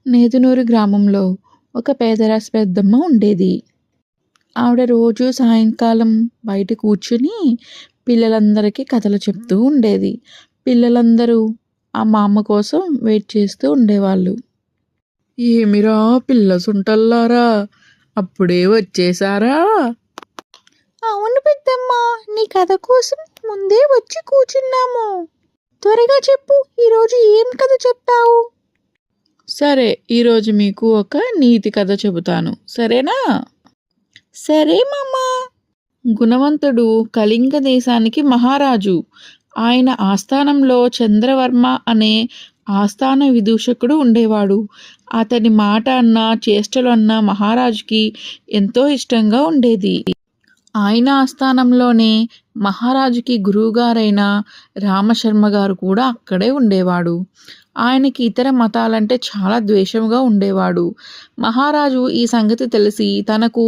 నేదునూరు గ్రామంలో ఒక పేదరాశి పెద్దమ్మ ఉండేది. ఆవిడ రోజు సాయంకాలం బయట కూర్చుని పిల్లలందరికీ కథలు చెప్తూ ఉండేది. పిల్లలందరూ ఆ మా అమ్మ కోసం వెయిట్ చేస్తూ ఉండేవాళ్ళు. ఏమిరా పిల్ల సుంటల్లారా, అప్పుడే వచ్చేసారా? అవును పెద్దమ్మ, నీ కథ కోసం ముందే వచ్చి కూర్చున్నాము. త్వరగా చెప్పు, ఈరోజు ఏం కథ చెప్తావు? సరే, ఈరోజు మీకు ఒక నీతి కథ చెబుతాను, సరేనా? సరే మామా. గుణవంతుడు కళింగ దేశానికి మహారాజు. ఆయన ఆస్థానంలో చంద్రవర్మ అనే ఆస్థాన విదూషకుడు ఉండేవాడు. అతని మాట అన్నా చేష్టలు అన్నా మహారాజుకి ఎంతో ఇష్టంగా ఉండేది. ఆయన ఆస్థానంలోనే మహారాజుకి గురువుగారైన రామశర్మ గారు కూడా అక్కడే ఉండేవాడు. ఆయనకి ఇతర మతాలంటే చాలా ద్వేషంగా ఉండేవాడు. మహారాజు ఈ సంగతి తెలిసి తనకు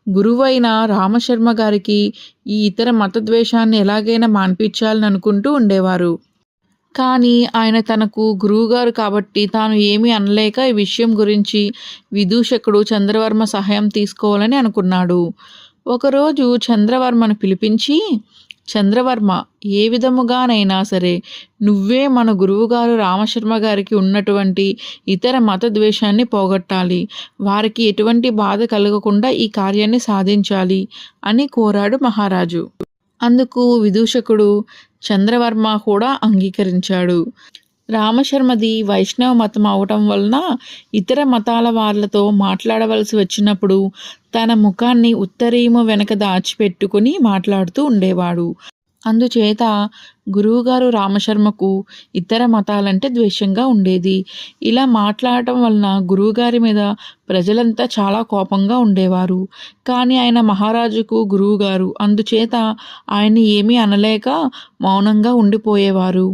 గురువైన రామశర్మ గారికి ఈ ఇతర మత ద్వేషాన్ని ఎలాగైనా మాన్పించాలని అనుకుంటూ ఉండేవారు. కానీ ఆయన తనకు గురువుగారు కాబట్టి తాను ఏమీ అనలేక ఈ విషయం గురించి విదూషకుడు చంద్రవర్మ సహాయం తీసుకోవాలని అనుకున్నాడు. ఒకరోజు చంద్రవర్మను పిలిపించి, చంద్రవర్మ, ఏ విధముగానైనా సరే నువ్వే మన గురువుగారు రామశర్మ గారికి ఉన్నటువంటి ఇతర మత ద్వేషాన్ని పోగొట్టాలి, వారికి ఎటువంటి బాధ కలగకుండా ఈ కార్యాన్ని సాధించాలి అని కోరాడు మహారాజు. అందుకు విదూషకుడు చంద్రవర్మ కూడా అంగీకరించాడు. రామశర్మది వైష్ణవ మతం అవటం వలన ఇతర మతాల వాళ్ళతో మాట్లాడవలసి వచ్చినప్పుడు తన ముఖాన్ని ఉత్తరీయము వెనక దాచిపెట్టుకుని మాట్లాడుతూ ఉండేవాడు. అందుచేత గురువుగారు రామశర్మకు ఇతర మతాలంటే ద్వేషంగా ఉండేది. ఇలా మాట్లాడటం వలన గురువుగారి మీద ప్రజలంతా చాలా కోపంగా ఉండేవారు. కానీ ఆయన మహారాజుకు గురువుగారు, అందుచేత ఆయన్ని ఏమీ అనలేక మౌనంగా ఉండిపోయేవారు.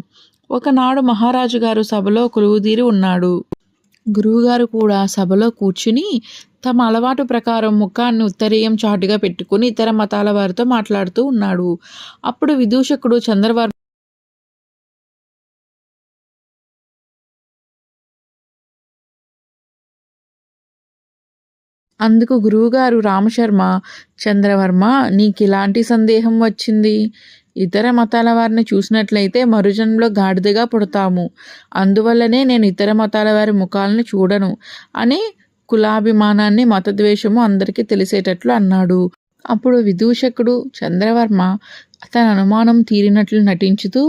ఒకనాడు మహారాజు గారు సభలో కొలువుదీరి ఉన్నాడు. గురువుగారు కూడా సభలో కూర్చుని తమ అలవాటు ప్రకారం ముఖాన్ని ఉత్తరీయం చాటుగా పెట్టుకుని ఇతర మతాల వారితో మాట్లాడుతూ ఉన్నాడు. అప్పుడు విదూషకుడు చంద్రవర్మ అందుకు గురువుగారు రామశర్మ, చంద్రవర్మ, నీకు ఇలాంటి సందేహం వచ్చింది? ఇతర మతాల వారిని చూసినట్లయితే మరుజన్మలో గాడిదగా పుడతాము. అందువల్లనే నేను ఇతర మతాల వారి ముఖాలను చూడను అని కులాభిమానాన్ని మతద్వేషము అందరికీ తెలిసేటట్లు అన్నాడు. అప్పుడు విదూషకుడు చంద్రవర్మ తన అనుమానం తీరినట్లు నటించుతూ,